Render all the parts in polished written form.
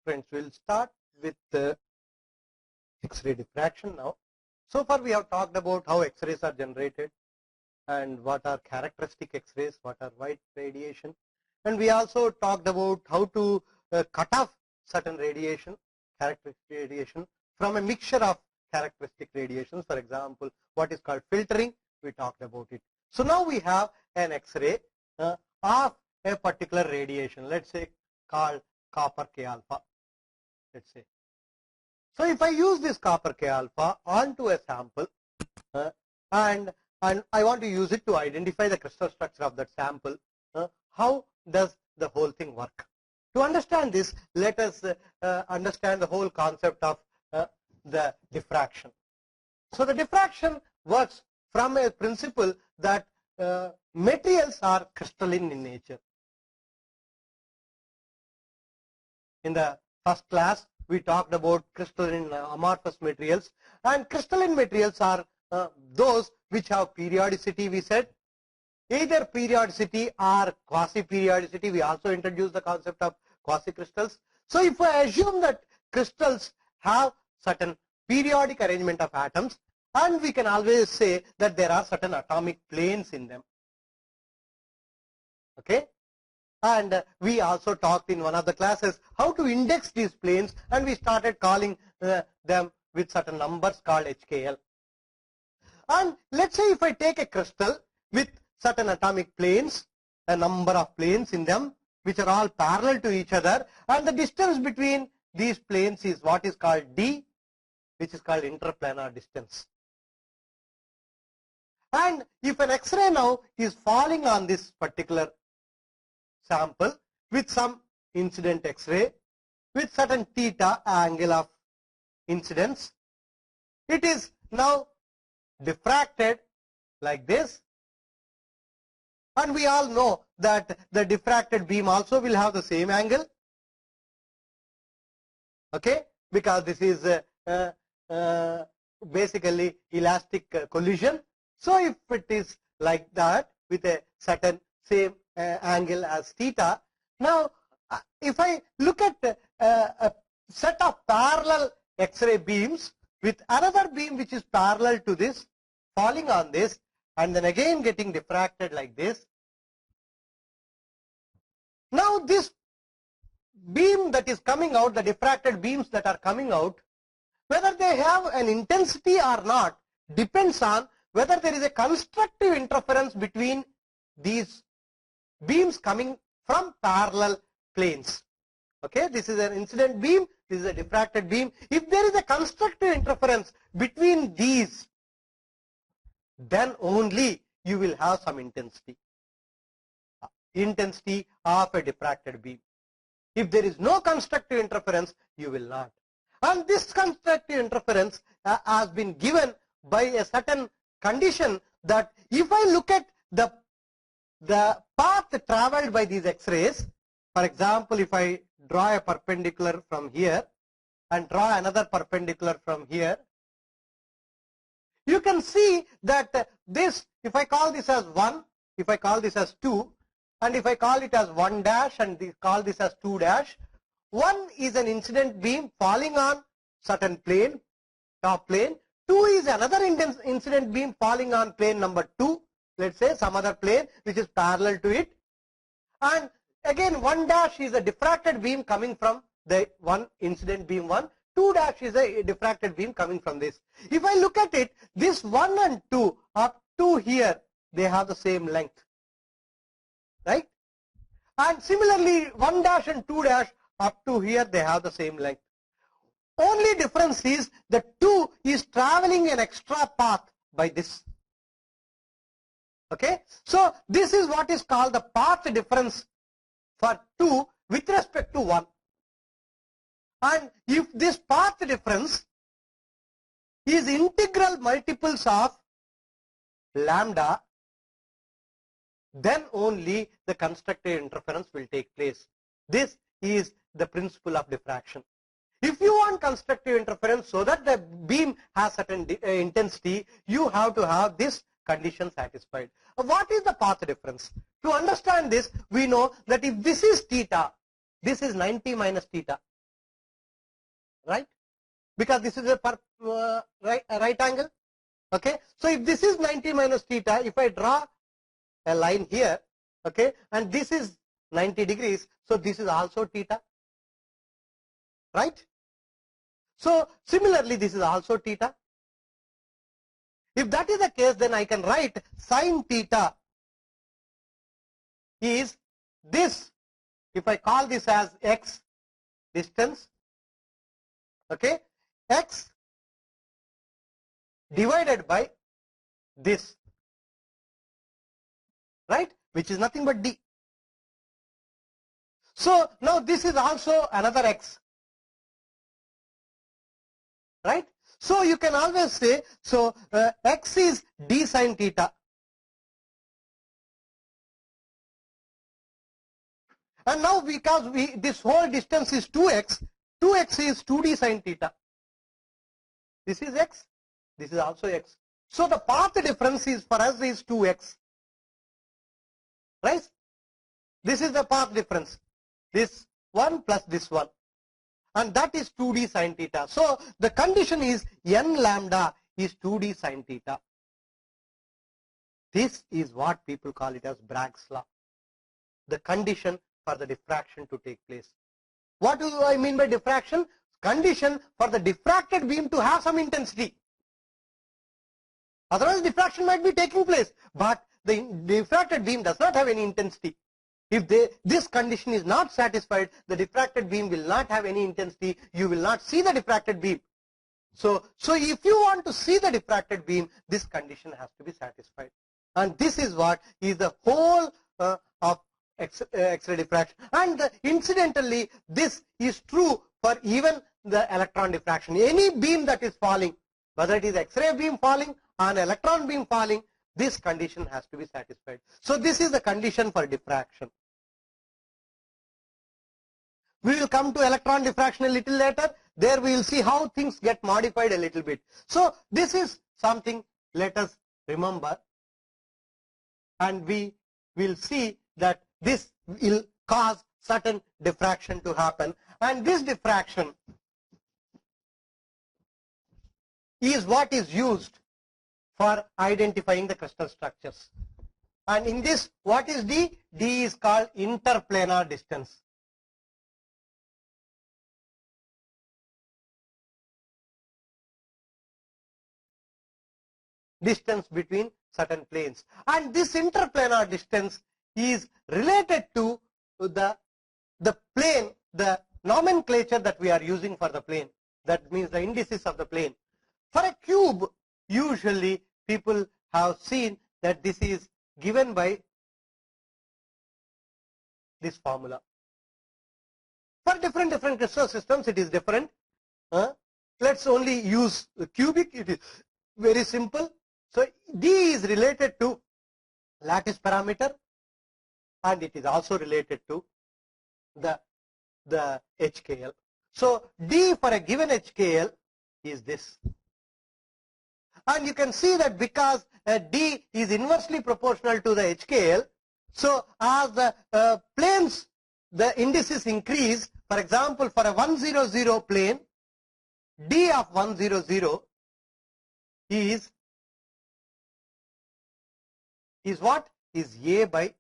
Friends, we'll start with the X-ray diffraction now. So far we have talked about how X-rays are generated and what are characteristic X-rays, what are white radiation, and we also talked about how to cut off certain radiation, characteristic radiation, from a mixture of characteristic radiations. For example, what is called filtering, we talked about it. So now we have an X-ray of a particular radiation, let's say called copper K alpha, let's say. So if I use this copper K alpha onto a sample and I want to use it to identify the crystal structure of that sample, how does the whole thing work? To understand this, let us understand the whole concept of the diffraction. So the diffraction works from a principle that materials are crystalline in nature. In the first class, we talked about crystalline amorphous materials, and crystalline materials are those which have periodicity, we said, either periodicity or quasi-periodicity. We also introduced the concept of quasi-crystals. So if I assume that crystals have certain periodic arrangement of atoms, and we can always say that there are certain atomic planes in them. Okay? And we also talked in one of the classes how to index these planes, and we started calling them with certain numbers called HKL. And let's say if I take a crystal with certain atomic planes, a number of planes in them which are all parallel to each other, and the distance between these planes is what is called D, which is called interplanar distance. And if an X-ray now is falling on this particular sample with some incident X-ray with certain theta angle of incidence, it is now diffracted like this, and we all know that the diffracted beam also will have the same angle, okay, because this is basically elastic collision. So if it is like that with a certain same angle as theta, now if I look at a set of parallel X-ray beams with another beam which is parallel to this falling on this and then again getting diffracted like this, now this beam that is coming out, the diffracted beams that are coming out, whether they have an intensity or not depends on whether there is a constructive interference between these beams coming from parallel planes. Okay, this is an incident beam, this is a diffracted beam. If there is a constructive interference between these, then only you will have some intensity of a diffracted beam. If there is no constructive interference, you will not. And this constructive interference has been given by a certain condition that if I look at the path traveled by these X-rays, for example, if I draw a perpendicular from here and draw another perpendicular from here, you can see that this, if I call this as 1, if I call this as 2, and if I call it as 1 dash and call this as 2 dash, 1 is an incident beam falling on certain plane, top plane. 2 is another incident beam falling on plane number 2, let's say some other plane which is parallel to it. And again 1 dash is a diffracted beam coming from the one incident beam 1. 2 dash is a diffracted beam coming from this. If I look at it, this 1 and 2 up to here, they have the same length, right? And similarly 1 dash and 2 dash up to here, they have the same length. Only difference is that 2 is traveling an extra path by this. Okay, so this is what is called the path difference for 2 with respect to 1. And if this path difference is integral multiples of lambda, then only the constructive interference will take place. This is the principle of diffraction. If you want constructive interference so that the beam has certain intensity, you have to have this condition satisfied. What is the path difference? To understand this, we know that if this is theta, this is 90 minus theta. right? Because this is a right angle. Okay, so if this is 90 minus theta, if I draw a line here, okay, and this is 90 degrees, so this is also theta, right? So similarly, this is also theta. If that is the case, then I can write sine theta is this. If I call this as x distance, okay, x divided by this, right, which is nothing but d. So now this is also another x, right? So you can always say, so x is d sine theta, and now because this whole distance is 2x, 2x is 2d sine theta. This is x, this is also x. So the path difference is for us is 2x, right? This is the path difference, this one plus this one, and that is 2d sine theta. So the condition is n lambda is 2d sine theta. This is what people call it as Bragg's law, the condition for the diffraction to take place. What do I mean by diffraction? Condition for the diffracted beam to have some intensity. Otherwise diffraction might be taking place, but the diffracted beam does not have any intensity. If this condition is not satisfied, the diffracted beam will not have any intensity. You will not see the diffracted beam. So if you want to see the diffracted beam, this condition has to be satisfied. And this is what is the whole of X-ray diffraction. And incidentally, this is true for even the electron diffraction. Any beam that is falling, whether it is X-ray beam falling or an electron beam falling, this condition has to be satisfied. So this is the condition for diffraction. We will come to electron diffraction a little later. There we will see how things get modified a little bit. So this is something let us remember, and we will see that this will cause certain diffraction to happen, and this diffraction is what is used for identifying the crystal structures. And in this, what is D? D is called interplanar distance. Distance between certain planes, and this interplanar distance is related to the plane, the nomenclature that we are using for the plane. That means the indices of the plane. For a cube, usually people have seen that this is given by this formula. For different crystal systems, it is different. Let's only use the cubic. It is very simple. So D is related to lattice parameter, and it is also related to the HKL. So D for a given HKL is this. And you can see that because D is inversely proportional to the HKL, so as the planes, the indices increase. For example, for a 100 plane, D of 100 is what? Is A by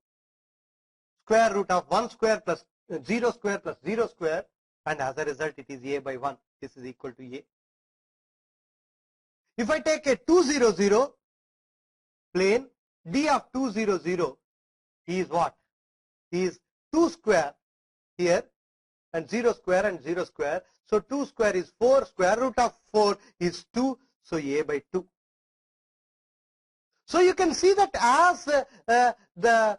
square root of 1 square plus 0 square plus 0 square, and as a result it is A by 1. This is equal to A. If I take a 200 plane, D of 200 is what? Is 2 square here, and 0 square and 0 square. So 2 square is 4, square root of 4 is 2, so A by 2. So you can see that as the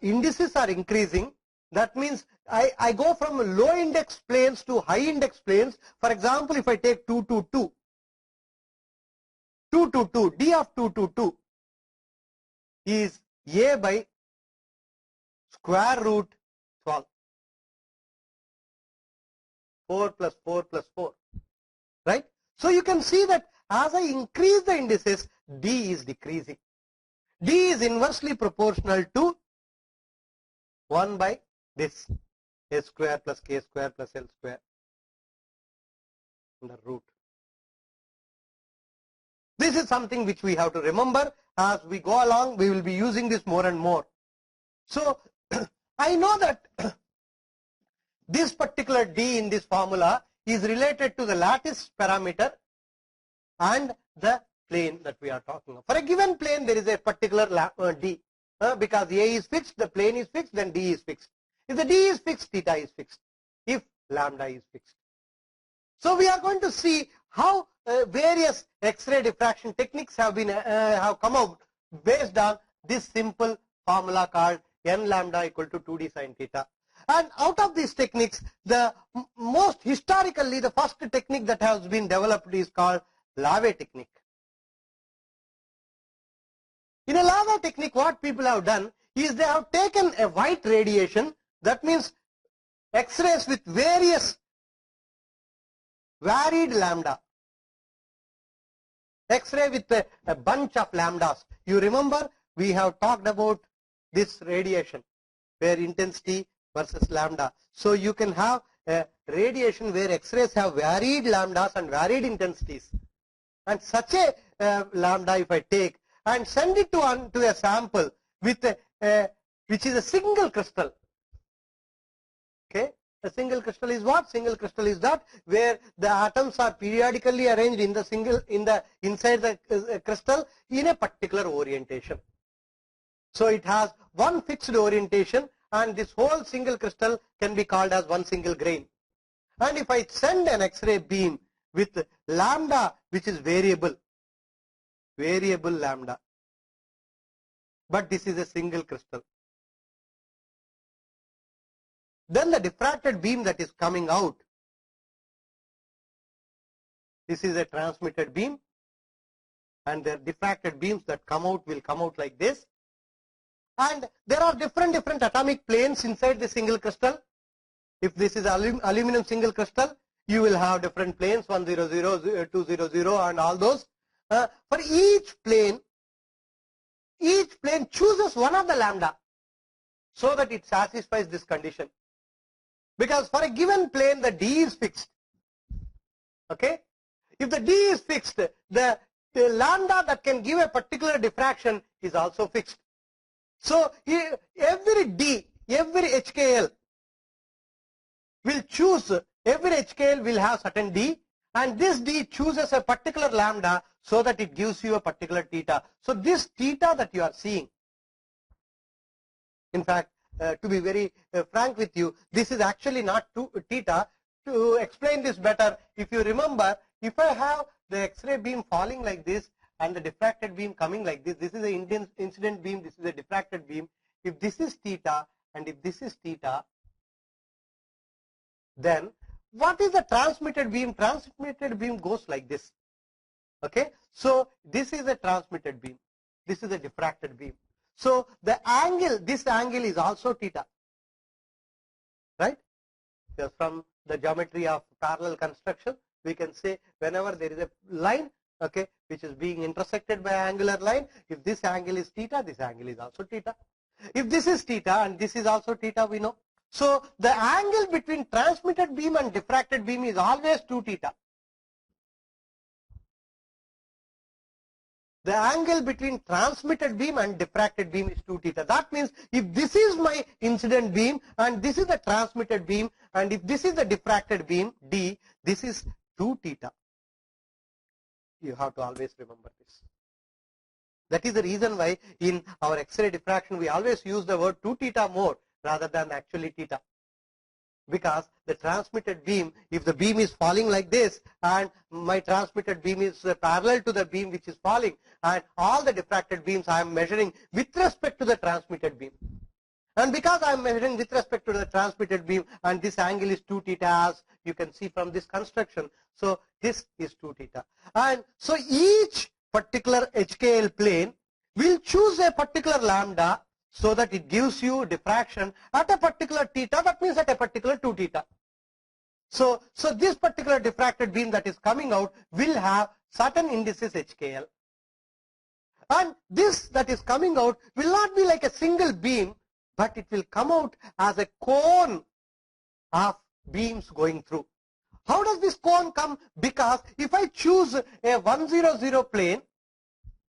indices are increasing, that means I go from low index planes to high index planes. For example, if I take 222, D of 222 is A by square root 12. 4 plus 4 plus 4, right? So you can see that as I increase the indices, D is decreasing. D is inversely proportional to 1 by this, A square plus K square plus L square. in the root. This is something which we have to remember. As we go along, we will be using this more and more. So I know that this particular D in this formula is related to the lattice parameter and the plane that we are talking of. For a given plane, there is a particular D. Because A is fixed, the plane is fixed, then D is fixed. If the D is fixed, theta is fixed. If lambda is fixed. So we are going to see how various X-ray diffraction techniques have come out based on this simple formula called n lambda equal to 2d sin theta. And out of these techniques, the most historically, the first technique that has been developed is called Lave technique. In a Lave technique, what people have done is they have taken a white radiation, that means X-rays with various varied lambda. X-ray with a bunch of lambdas. You remember we have talked about this radiation where intensity versus lambda. So you can have a radiation where X-rays have varied lambdas and varied intensities. And such a lambda if I take and send it to a sample with which is a single crystal. Okay. A single crystal is what? Single crystal is that where the atoms are periodically arranged inside the crystal in a particular orientation. So it has one fixed orientation, and this whole single crystal can be called as one single grain. And if I send an X-ray beam with lambda which is variable lambda, but this is a single crystal, then the diffracted beam that is coming out, this is a transmitted beam, and the diffracted beams that come out will come out like this. And there are different atomic planes inside the single crystal. If this is aluminum single crystal, you will have different planes, 100, 200 and all those. For each plane chooses one of the lambda so that it satisfies this condition. Because for a given plane, the D is fixed. Okay? If the D is fixed, the lambda that can give a particular diffraction is also fixed. So every D, every HKL will choose, every HKL will have certain D, and this D chooses a particular lambda so that it gives you a particular theta. So this theta that you are seeing, in fact, to be very frank with you, this is actually not theta. To explain this better, if you remember, if I have the X-ray beam falling like this and the diffracted beam coming like this, this is the incident beam, this is a diffracted beam. If this is theta and if this is theta, then what is the transmitted beam? Transmitted beam goes like this. Okay, so this is a transmitted beam, this is a diffracted beam. So the angle, this angle is also theta, right? Because from the geometry of parallel construction, we can say whenever there is a line, okay, which is being intersected by an angular line, if this angle is theta, this angle is also theta. If this is theta and this is also theta, we know. So the angle between transmitted beam and diffracted beam is always 2 theta. The angle between transmitted beam and diffracted beam is 2 theta. That means if this is my incident beam and this is the transmitted beam, and if this is the diffracted beam D, this is 2 theta. You have to always remember this. That is the reason why in our X-ray diffraction we always use the word 2 theta more rather than actually theta. Because the transmitted beam, if the beam is falling like this and my transmitted beam is parallel to the beam which is falling, and all the diffracted beams I am measuring with respect to the transmitted beam. And because I am measuring with respect to the transmitted beam, and this angle is 2 theta as you can see from this construction, so this is 2 theta. And so each particular HKL plane will choose a particular lambda so that it gives you diffraction at a particular theta, that means at a particular 2 theta. So this particular diffracted beam that is coming out will have certain indices HKL. And this that is coming out will not be like a single beam, but it will come out as a cone of beams going through. How does this cone come? Because if I choose a 1, 0, 0 plane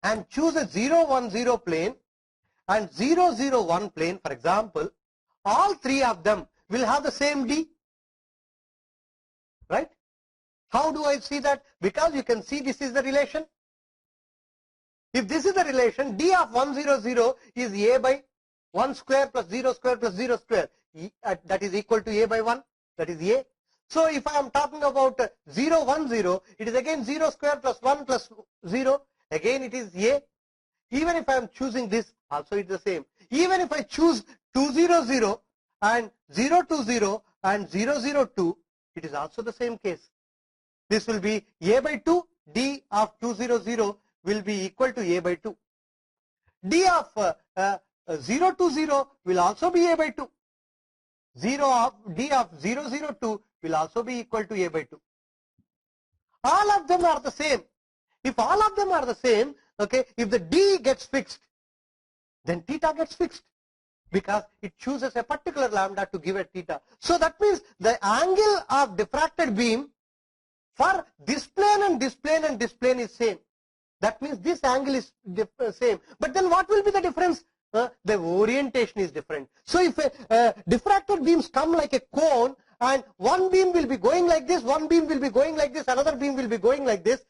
and choose a 0, 1, 0 plane and 0, 0, 1 plane, for example, all three of them will have the same D, right? How do I see that? Because you can see this is the relation. If this is the relation, D of 1, 0, 0 is A by 1 square plus 0 square plus 0 square. That is equal to A by 1. That is A. So if I am talking about 0, 1, 0, it is again 0 square plus 1 plus 0. Again it is A. Even if I am choosing this, also it is the same. Even if I choose 2, 0, 0 and 0, 2, 0 and 0, 0, 2, it is also the same case. This will be A by 2. D of 2, 0, 0 will be equal to A by 2. D of 0, 2, 0 will also be A by 2. D of 0, 0, 2 will also be equal to A by 2. All of them are the same. If all of them are the same, okay, if the D gets fixed, then theta gets fixed because it chooses a particular lambda to give a theta. So that means the angle of diffracted beam for this plane and this plane and this plane is same. That means this angle is same. But then what will be the difference? The orientation is different. So if diffracted beams come like a cone and one beam will be going like this, one beam will be going like this, another beam will be going like this.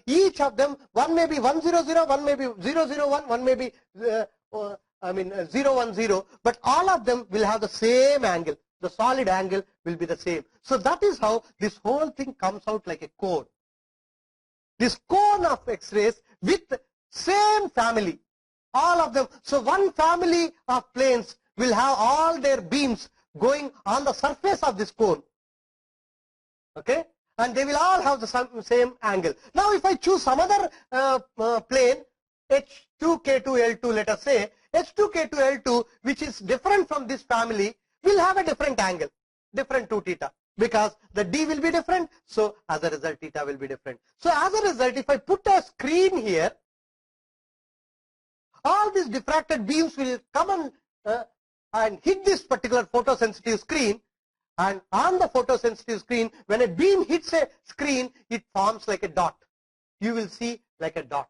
Each of them, one may be 1, 0, 0, one may be 0, 0, 1, one may be 0, 1, 0. But all of them will have the same angle. The solid angle will be the same. So that is how this whole thing comes out like a cone. This cone of X-rays with same family, all of them. So one family of planes will have all their beams going on the surface of this cone. Okay? And they will all have the same angle. Now if I choose some other plane, H2K2L2, let us say, H2K2L2, which is different from this family, will have a different angle, different 2 theta. Because the D will be different, so as a result theta will be different. So as a result, if I put a screen here, all these diffracted beams will come and hit this particular photosensitive screen, and on the photosensitive screen, when a beam hits a screen, it forms like a dot. You will see like a dot.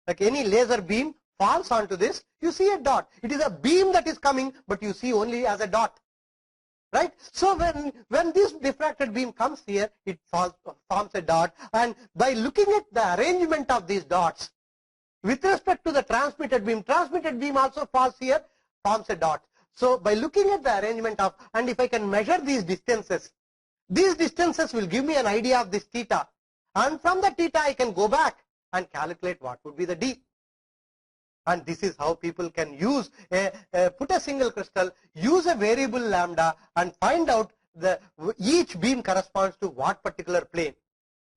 Like any laser beam falls onto this, you see a dot. It is a beam that is coming, but you see only as a dot. Right? So when this diffracted beam comes here, it forms a dot, and by looking at the arrangement of these dots, with respect to the transmitted beam also falls here, forms a dot. So by looking at the arrangement of, and if I can measure these distances will give me an idea of this theta, and from the theta I can go back and calculate what would be the D. And this is how people can use, put a single crystal, use a variable lambda and find out each beam corresponds to what particular plane.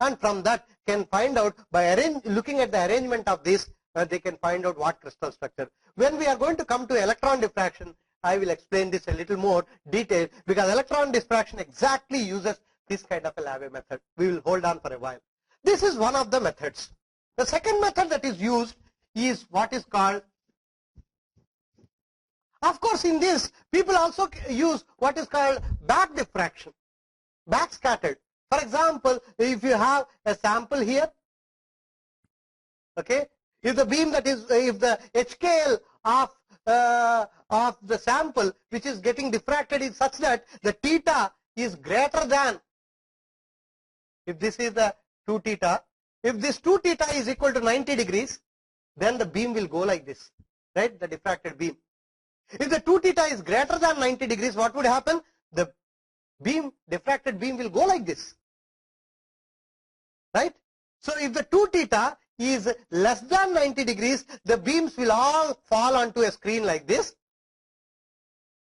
And from that can find out by looking at the arrangement of this, they can find out what crystal structure. When we are going to come to electron diffraction, I will explain this a little more detail, because electron diffraction exactly uses this kind of a Lavie method. We will hold on for a while. This is one of the methods. The second method that is used is what is called, of course in this people also use what is called back diffraction, back scattered. For example, if you have a sample here, okay, if the beam that is, if the HKL of the sample which is getting diffracted is such that the theta is greater than, if this is the 2 theta, if this 2 theta is equal to 90 degrees, then the beam will go like this, right, the diffracted beam. If the 2 theta is greater than 90 degrees, what would happen? The beam, diffracted beam will go like this, right? So if the 2 theta is less than 90 degrees, the beams will all fall onto a screen like this,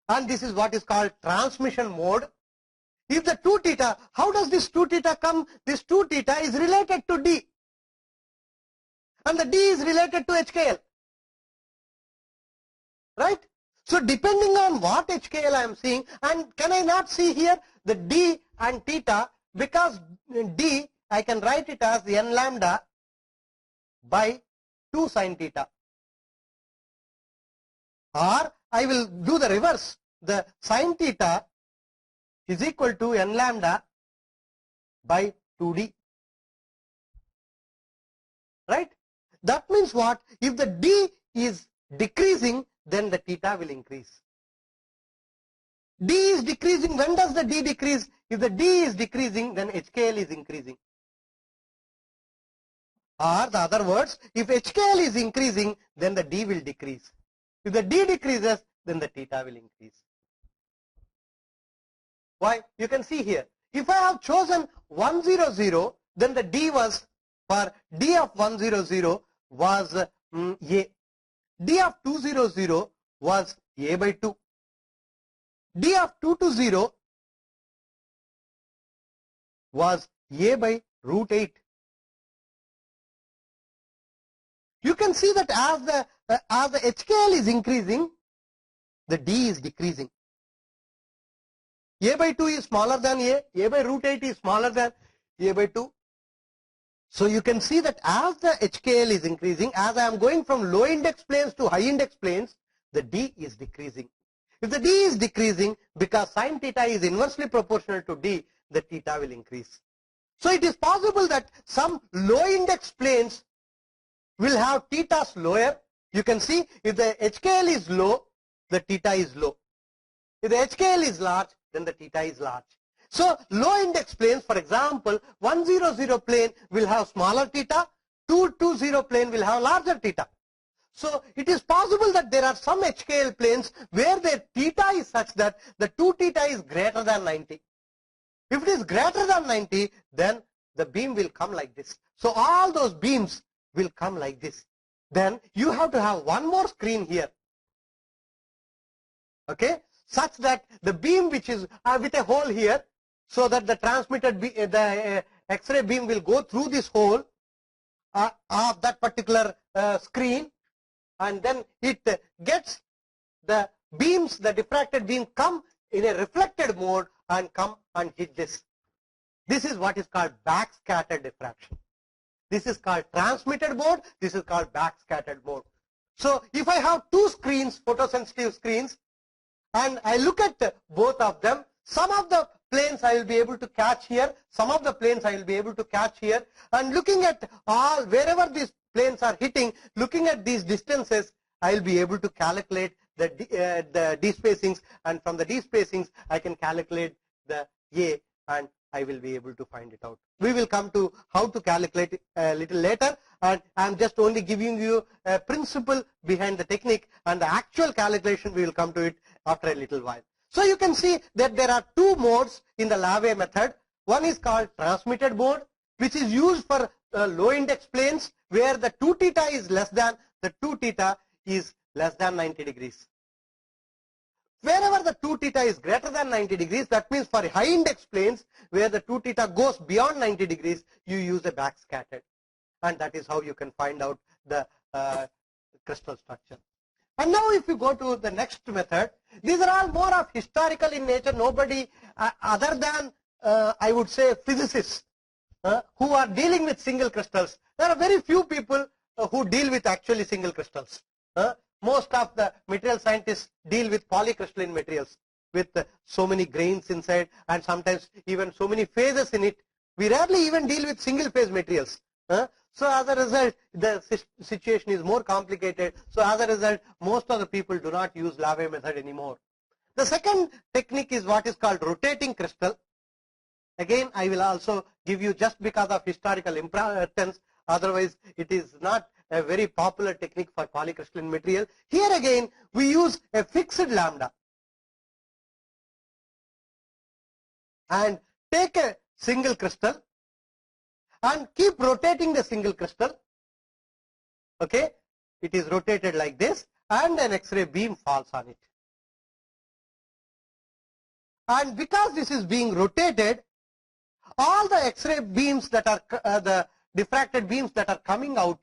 and this is what is called transmission mode. If the 2 theta, how does this 2 theta come? This 2 theta is related to D, and the D is related to HKL, right? So depending on what HKL I am seeing, and can I not see here the D and theta, because D I can write it as n lambda by 2 sin theta, or I will do the reverse, the sin theta is equal to n lambda by 2d. Right? That means what? If the d is decreasing, then the theta will increase. D is decreasing. When does the d decrease? If the d is decreasing, then HKL is increasing. Or the other words, if HKL is increasing, then the d will decrease. If the d decreases, then the theta will increase. Why? You can see here. If I have chosen 100, then the d was, for d of 100 was A. D of 200 was A by 2. D of 220 was A by root 8. You can see that as the HKL is increasing, the D is decreasing. A by 2 is smaller than A by root 8 is smaller than A by 2. So you can see that as the HKL is increasing, as I am going from low index planes to high index planes, the D is decreasing. If the D is decreasing, because sin theta is inversely proportional to D, the theta will increase. So it is possible that some low index planes will have thetas lower. You can see if the HKL is low, the theta is low. If the HKL is large, then the theta is large. So low index planes, for example, 100 plane will have smaller theta, 220 plane will have larger theta. So it is possible that there are some HKL planes where their theta is such that the 2 theta is greater than 90. If it is greater than 90, then the beam will come like this. So all those beams will come like this. Then you have to have one more screen here. Okay, such that the beam which is with a hole here, so that the transmitted X-ray beam will go through this hole of that particular screen, and then it gets the beams, the diffracted beam come in a reflected mode and come and hit this. This is what is called backscattered diffraction. This is called transmitted mode. This is called backscattered mode. So if I have two screens, photosensitive screens, and I look at both of them, some of the planes I will be able to catch here, some of the planes I will be able to catch here, and looking at all, wherever these planes are hitting, looking at these distances, I will be able to calculate the D spacings, and from the D spacings I can calculate the A, and I will be able to find it out. We will come to how to calculate it a little later, and I am just only giving you a principle behind the technique, and the actual calculation we will come to it after a little while. So you can see that there are two modes in the Laue method. One is called transmitted mode, which is used for low index planes where the 2 theta is less than, the 2 theta is less than 90 degrees. Wherever the 2 theta is greater than 90 degrees, that means for high index planes where the 2 theta goes beyond 90 degrees, you use a backscattered. And that is how you can find out the crystal structure. And now if you go to the next method, these are all more of historical in nature. Nobody other than I would say physicists who are dealing with single crystals. There are very few people who deal with actually single crystals. Most of the material scientists deal with polycrystalline materials with so many grains inside and sometimes even so many phases in it. We rarely even deal with single phase materials. So as a result, the situation is more complicated. So as a result, most of the people do not use Laue method anymore. The second technique is what is called rotating crystal. Again, I will also give you just because of historical importance. Otherwise, it is not a very popular technique for polycrystalline material. Here again, we use a fixed lambda and take a single crystal and keep rotating the single crystal. Okay, it is rotated like this, and an X-ray beam falls on it. And because this is being rotated, all the X-ray beams that are the diffracted beams that are coming out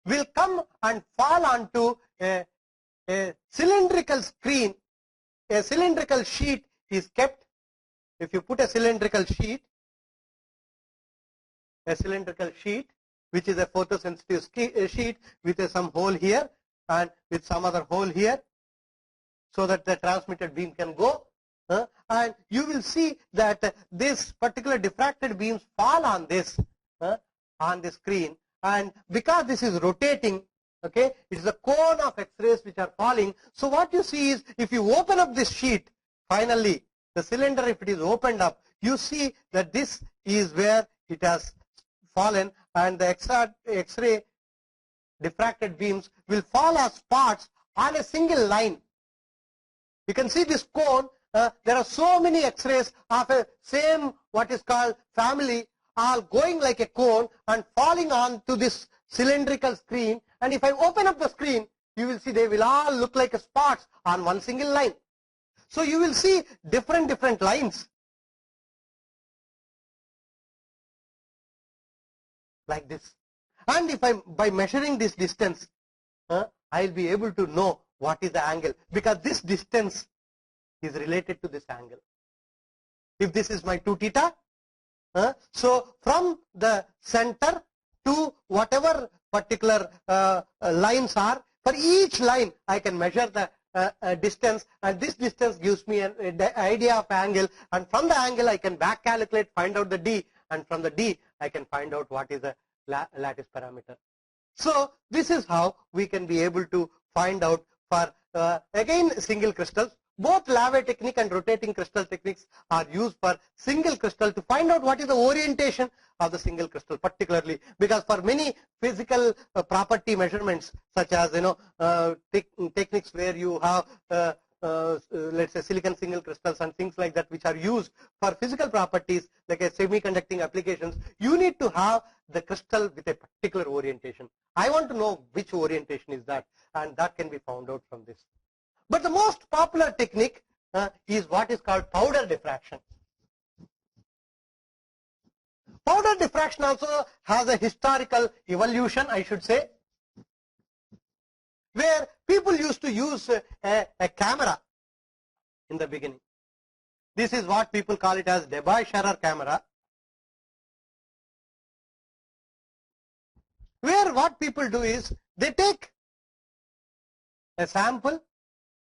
will come and fall onto a cylindrical screen. A cylindrical sheet is kept. If you put a cylindrical sheet which is a photosensitive sheet with some hole here and with some other hole here, so that the transmitted beam can go. and you will see that this particular diffracted beams fall on this screen, and because this is rotating, okay, it is a cone of X-rays which are falling. So what you see is, if you open up this sheet, finally the cylinder, if it is opened up, you see that this is where it has fallen, and the X-ray diffracted beams will fall as spots on a single line. You can see this cone, there are so many X-rays of a same what is called family, all going like a cone and falling on to this cylindrical screen, and if I open up the screen, you will see they will all look like spots on one single line. So you will see different lines like this, and if I, by measuring this distance, I will be able to know what is the angle, because this distance is related to this angle. If this is my 2 theta, so from the center to whatever particular lines are, for each line I can measure the distance, and this distance gives me an idea of angle, and from the angle I can back calculate, find out the D, and from the D I can find out what is the lattice parameter. So this is how we can be able to find out for again single crystals. Both Lave technique and rotating crystal techniques are used for single crystal to find out what is the orientation of the single crystal, particularly because for many physical property measurements, such as techniques where you have let's say silicon single crystals and things like that, which are used for physical properties like a semiconducting applications, you need to have the crystal with a particular orientation. I want to know which orientation is that, and that can be found out from this. But the most popular technique is what is called powder diffraction. Powder diffraction also has a historical evolution, I should say, where people used to use a camera in the beginning. This is what people call it as Debye-Scherrer camera, where what people do is they take a sample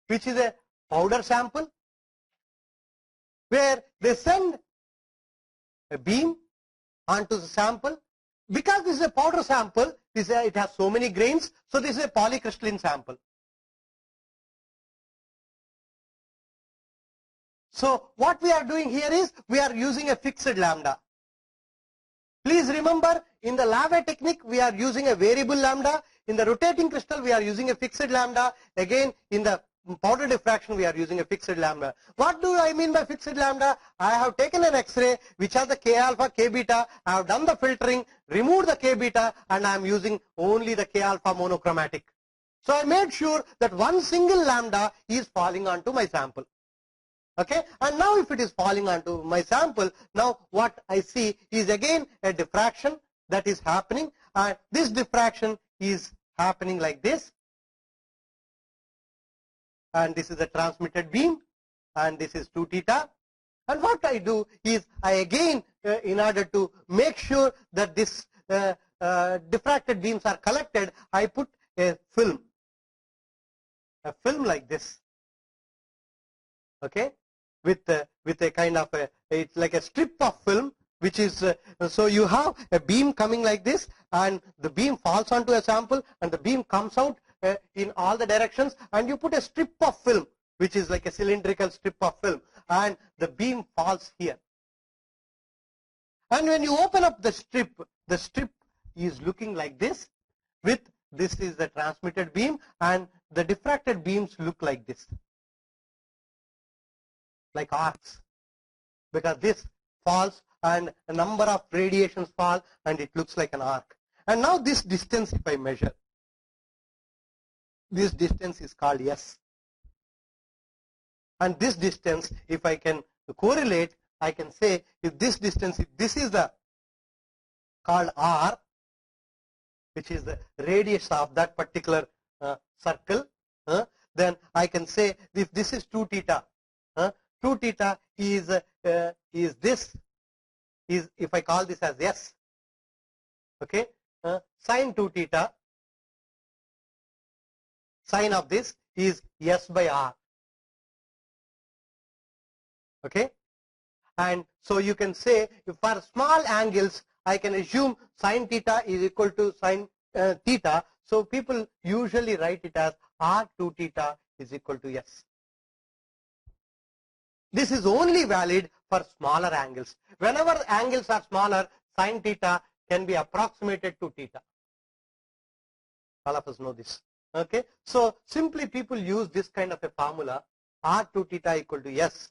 which is a powder sample, where they send a beam onto the sample. Because this is a powder sample, it has so many grains, so this is a polycrystalline sample. So what we are doing here is we are using a fixed lambda. Please remember, in the Lave technique we are using a variable lambda. In the rotating crystal we are using a fixed lambda. Again, in the powder diffraction we are using a fixed lambda. What do I mean by fixed lambda? I have taken an X-ray which has the K alpha, K beta. I have done the filtering, removed the K beta, and I am using only the K alpha monochromatic. So I made sure that one single lambda is falling onto my sample. Okay, and now if it is falling onto my sample, now what I see is again a diffraction that is happening, and this diffraction is happening like this, and this is the transmitted beam, and this is 2 theta. And what I do is I again in order to make sure that this diffracted beams are collected, I put a film like this, okay, with a kind of it's like a strip of film, which is so you have a beam coming like this, and the beam falls onto a sample, and the beam comes out in all the directions, and you put a strip of film which is like a cylindrical strip of film, and the beam falls here. And when you open up the strip is looking like this, with this is the transmitted beam, and the diffracted beams look like this, like arcs, because this falls and a number of radiations fall and it looks like an arc. And now this distance, if I measure, this distance is called S. And this distance, if I can correlate, I can say if this distance, if this is the called R, which is the radius of that particular circle, then I can say if this is 2 theta, 2 theta is this, is if I call this as S, okay, sine 2 theta, sine of this is S by R. Okay. And so you can say if for small angles, I can assume sine theta is equal to sine theta. So people usually write it as r2 theta is equal to s. This is only valid for smaller angles. Whenever angles are smaller, sine theta can be approximated to theta. All of us know this. Okay. So simply people use this kind of a formula, r2 theta equal to s.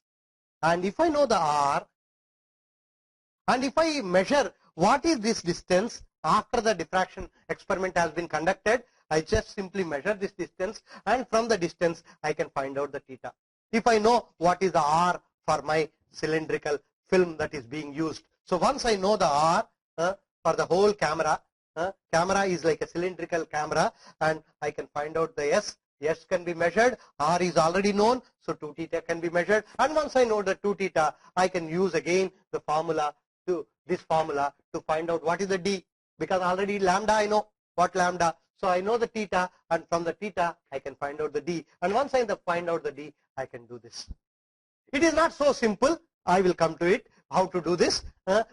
And if I know the r, and if I measure what is this distance after the diffraction experiment has been conducted, I just simply measure this distance, and from the distance I can find out the theta. If I know what is the r for my cylindrical film that is being used. So once I know the r for the whole camera, camera is like a cylindrical camera, and I can find out the s. S can be measured, r is already known, so 2 theta can be measured, and once I know the 2 theta, I can use again the formula to this formula to find out what is the d, because already lambda I know what lambda, so I know the theta, and from the theta I can find out the d, and once I find out the d, I can do this. It is not so simple. I will come to it how to do this,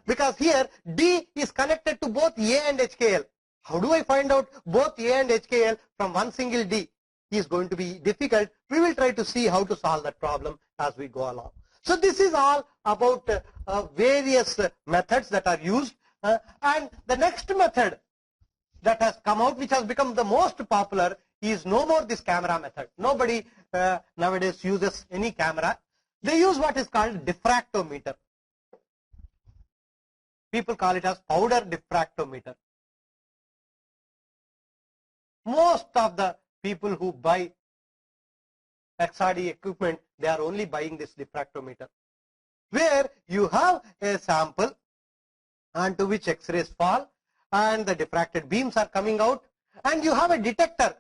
because here d is connected to both A and HKL. How do I find out both A and HKL from one single d? Is going to be difficult. We will try to see how to solve that problem as we go along. So this is all about various methods that are used, and the next method that has come out, which has become the most popular, is no more this camera method. Nobody nowadays uses any camera. They use what is called diffractometer. People call it as powder diffractometer. Most of the people who buy XRD equipment, they are only buying this diffractometer, where you have a sample onto which X-rays fall, and the diffracted beams are coming out, and you have a detector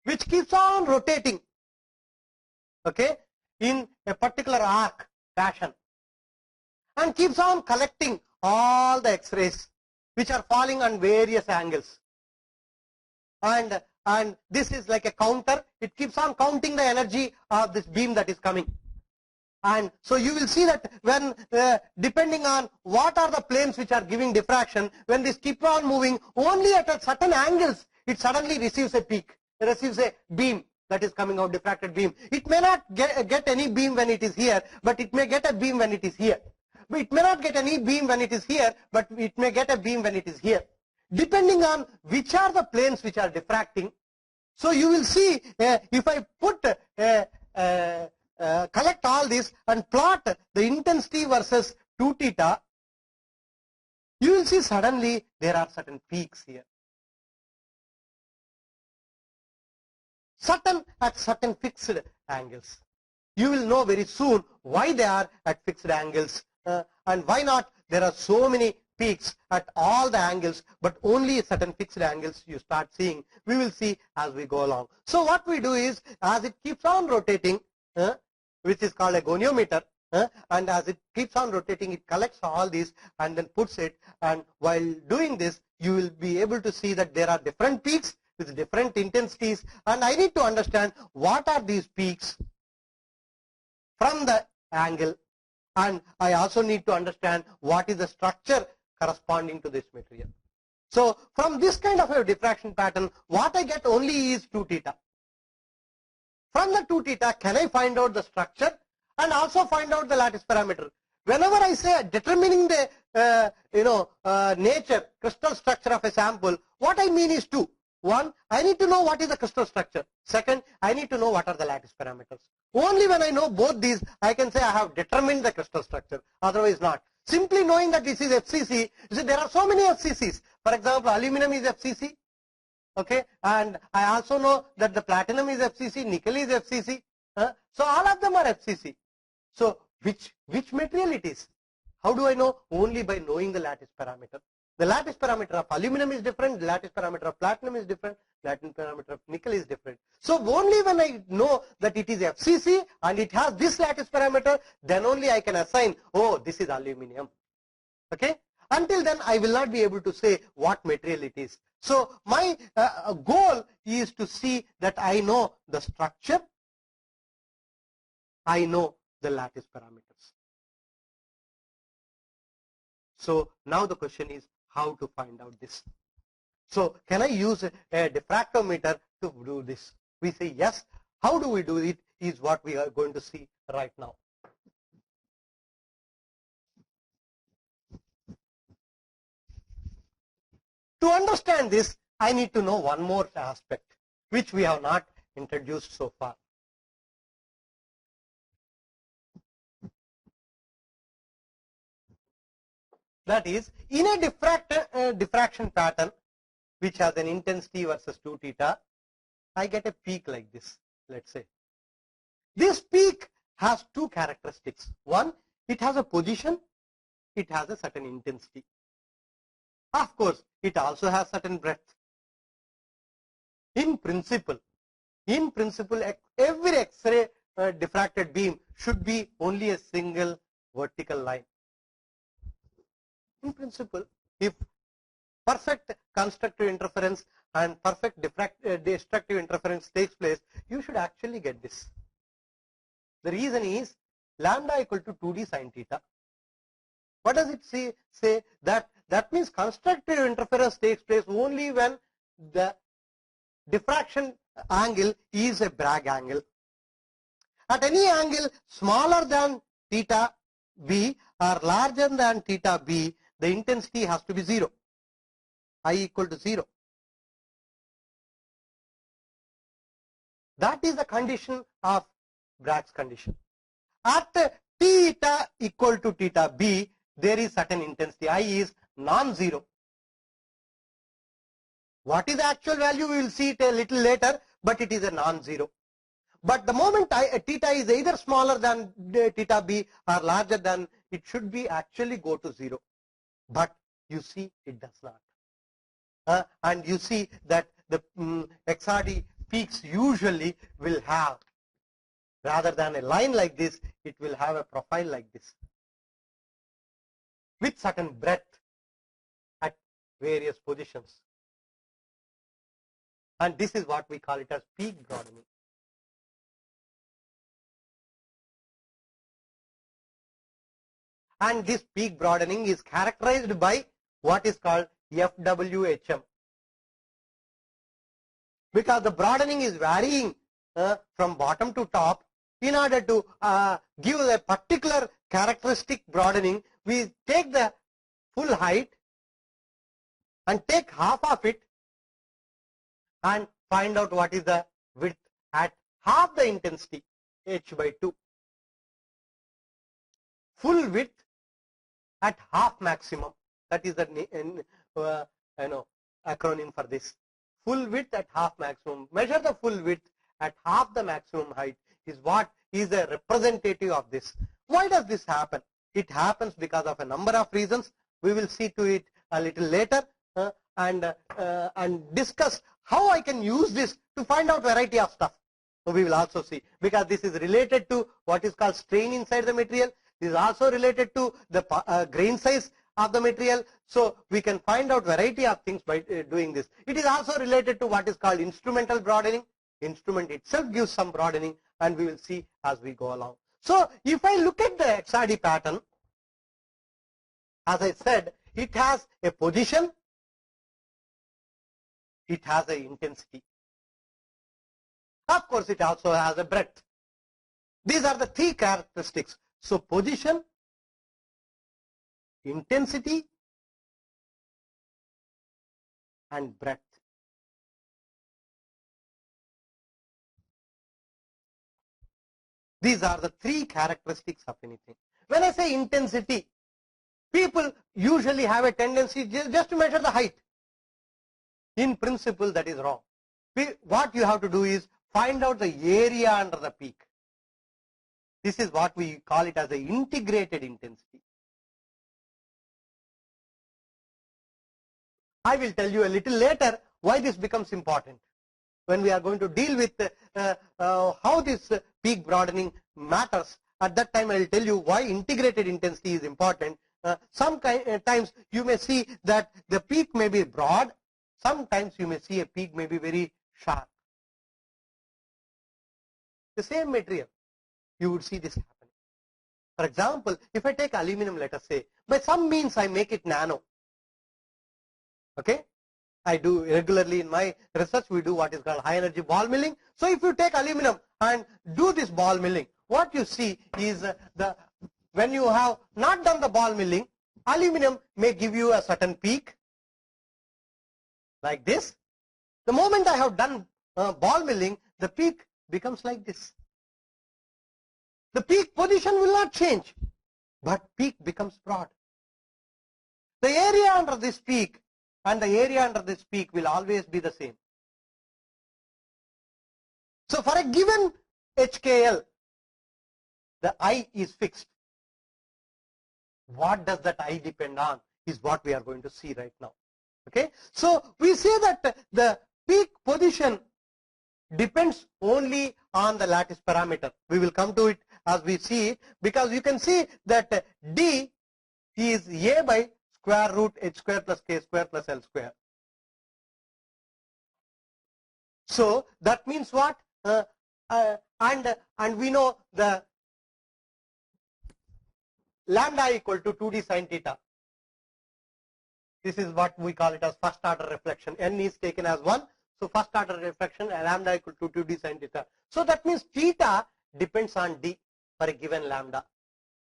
which keeps on rotating, okay, in a particular arc fashion, and keeps on collecting all the X-rays which are falling on various angles. And this is like a counter. It keeps on counting the energy of this beam that is coming. And so you will see that when depending on what are the planes which are giving diffraction, when this keeps on moving, only at a certain angles it suddenly receives a peak, it receives a beam that is coming out, diffracted beam. It may not get any beam when it is here, but it may get a beam when it is here. But it may not get any beam when it is here, but it may get a beam when it is here, depending on which are the planes which are diffracting. So you will see, if I put collect all this and plot the intensity versus 2 theta, you will see suddenly there are certain peaks here. At certain fixed angles. You will know very soon why they are at fixed angles, and why not there are so many peaks at all the angles, but only certain fixed angles you start seeing. We will see as we go along. So what we do is, as it keeps on rotating, which is called a goniometer, and as it keeps on rotating, it collects all these and then puts it, and while doing this, you will be able to see that there are different peaks with different intensities, and I need to understand what are these peaks from the angle, and I also need to understand what is the structure corresponding to this material. So from this kind of a diffraction pattern, what I get only is 2 theta. From the 2 theta, can I find out the structure and also find out the lattice parameter? Whenever I say determining the nature, crystal structure of a sample, what I mean is 2. One, I need to know what is the crystal structure. Second, I need to know what are the lattice parameters. Only when I know both these, I can say I have determined the crystal structure. Otherwise not. Simply knowing that this is FCC, you see there are so many FCCs. For example, aluminum is FCC. Okay, and I also know that the platinum is FCC, nickel is FCC. So all of them are FCC. So which material it is? How do I know? Only by knowing the lattice parameter. The lattice parameter of aluminum is different, the lattice parameter of platinum is different, lattice parameter of nickel is different. So only when I know that it is FCC and it has this lattice parameter, then only I can assign, oh, this is aluminum. Okay? Until then, I will not be able to say what material it is. So my goal is to see that I know the structure, I know the lattice parameters. So now the question is how to find out this. So can I use a diffractometer to do this? We say yes. How do we do it is what we are going to see right now. To understand this, I need to know one more aspect which we have not introduced so far. That is, in a diffraction pattern which has an intensity versus 2 theta, I get a peak like this, let's say. This peak has two characteristics. One, it has a position, it has a certain intensity. Of course, it also has certain breadth. In principle, every X-ray diffracted beam should be only a single vertical line. In principle, if perfect constructive interference and perfect destructive interference takes place, you should actually get this. The reason is lambda equal to 2d sin theta. What does it say? That means constructive interference takes place only when the diffraction angle is a Bragg angle. At any angle smaller than theta b or larger than theta b, the intensity has to be 0, I equal to 0. That is the condition of Bragg's condition. At theta equal to theta b, there is certain intensity, I is non-zero. What is the actual value? We will see it a little later, but it is a non-zero. But the moment theta is either smaller than theta b or larger than, it should be actually go to 0. But you see it does not. And you see that the XRD peaks usually will have, rather than a line like this, it will have a profile like this with certain breadth at various positions. And this is what we call it as peak broadening. And this peak broadening is characterized by what is called FWHM. Because the broadening is varying from bottom to top. In order to give a particular characteristic broadening, we take the full height and take half of it and find out what is the width at half the intensity, h by 2. Full width at half maximum, that is the acronym for this. Full width at half maximum. Measure the full width at half the maximum height is what is a representative of this. Why does this happen? It happens because of a number of reasons. We will see to it a little later and discuss how I can use this to find out variety of stuff. So we will also see, because this is related to what is called strain inside the material. This is also related to the grain size of the material. So we can find out variety of things by doing this. It is also related to what is called instrumental broadening. Instrument itself gives some broadening, and we will see as we go along. So if I look at the XRD pattern, as I said, it has a position, it has an intensity. Of course, it also has a breadth. These are the three characteristics. So position, intensity, and breadth. These are the three characteristics of anything. When I say intensity, people usually have a tendency just to measure the height. In principle, that is wrong. What you have to do is find out the area under the peak. This is what we call it as the integrated intensity. I will tell you a little later why this becomes important when we are going to deal with how this peak broadening matters. At that time, I will tell you why integrated intensity is important. Sometimes you may see that the peak may be broad. Sometimes you may see a peak may be very sharp. The same material, you would see this happening. For example, if I take aluminum, let us say, by some means I make it nano. Okay, I do regularly in my research, we do what is called high energy ball milling. So if you take aluminum and do this ball milling, what you see is when you have not done the ball milling, aluminum may give you a certain peak like this. The moment I have done ball milling, the peak becomes like this. The peak position will not change, but peak becomes broad. The area under this peak and the area under this peak will always be the same. So for a given HKL, the I is fixed. What does that I depend on is what we are going to see right now. Okay, so we say that the peak position depends only on the lattice parameter. We will come to it as we see it, because you can see that D is A by square root h square plus k square plus L square. So that means what? And we know the lambda equal to 2d sin theta. This is what we call it as first order reflection. N is taken as 1. So first order reflection, lambda equal to 2d sin theta. So that means theta depends on d for a given lambda.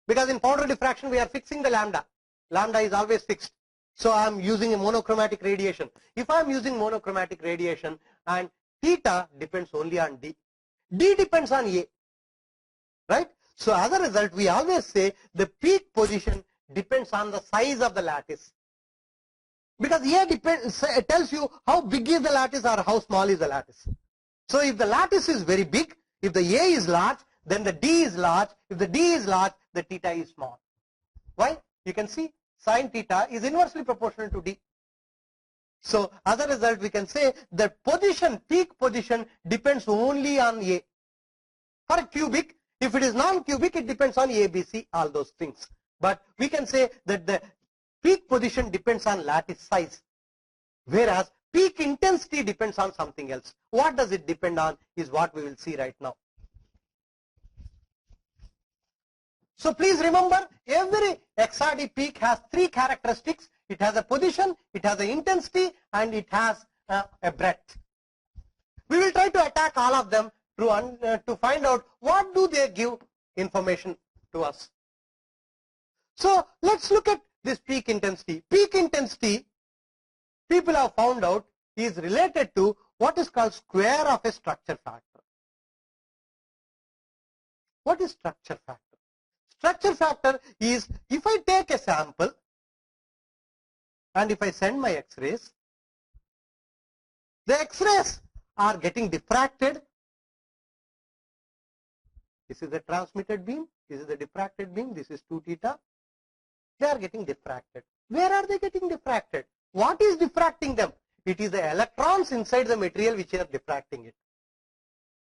Because in powder diffraction we are fixing the lambda. Lambda is always fixed. So I am using a monochromatic radiation. If I am using monochromatic radiation and theta depends only on d. D depends on A. Right? So as a result, we always say the peak position depends on the size of the lattice. Because A tells you how big is the lattice or how small is the lattice. So if the lattice is very big, if the A is large, then the D is large. If the D is large, the theta is small. Why? You can see sin theta is inversely proportional to D. So as a result, we can say that position, peak position depends only on A. For a cubic, if it is non-cubic, it depends on A, B, C, all those things. But we can say that the peak position depends on lattice size, whereas peak intensity depends on something else. What does it depend on is what we will see right now. So please remember, every XRD peak has three characteristics. It has a position, it has an intensity, and it has a breadth. We will try to attack all of them to find out what do they give information to us. So let's look at this peak intensity. Peak intensity, people have found out, is related to what is called square of a structure factor. What is structure factor? Structure factor is, if I take a sample and if I send my X-rays, the X-rays are getting diffracted. This is the transmitted beam, this is the diffracted beam, this is 2 theta. They are getting diffracted. Where are they getting diffracted? What is diffracting them? It is the electrons inside the material which are diffracting it.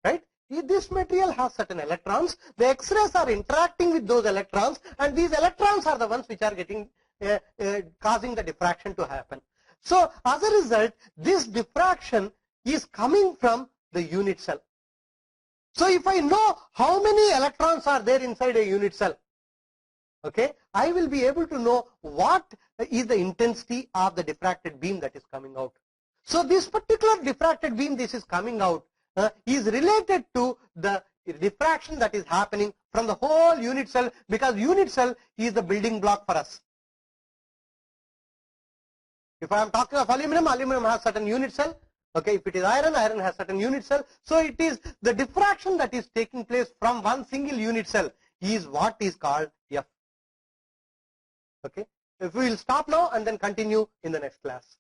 Right? This material has certain electrons. The X-rays are interacting with those electrons, and these electrons are the ones which are getting causing the diffraction to happen. So as a result, this diffraction is coming from the unit cell. So if I know how many electrons are there inside a unit cell, okay, I will be able to know what is the intensity of the diffracted beam that is coming out. So this particular diffracted beam, this is coming out, is related to the diffraction that is happening from the whole unit cell, because unit cell is the building block for us. If I am talking of aluminum, aluminum has certain unit cell. Okay, if it is iron, iron has certain unit cell. So it is the diffraction that is taking place from one single unit cell is what is called F. Okay, if we will stop now and then continue in the next class.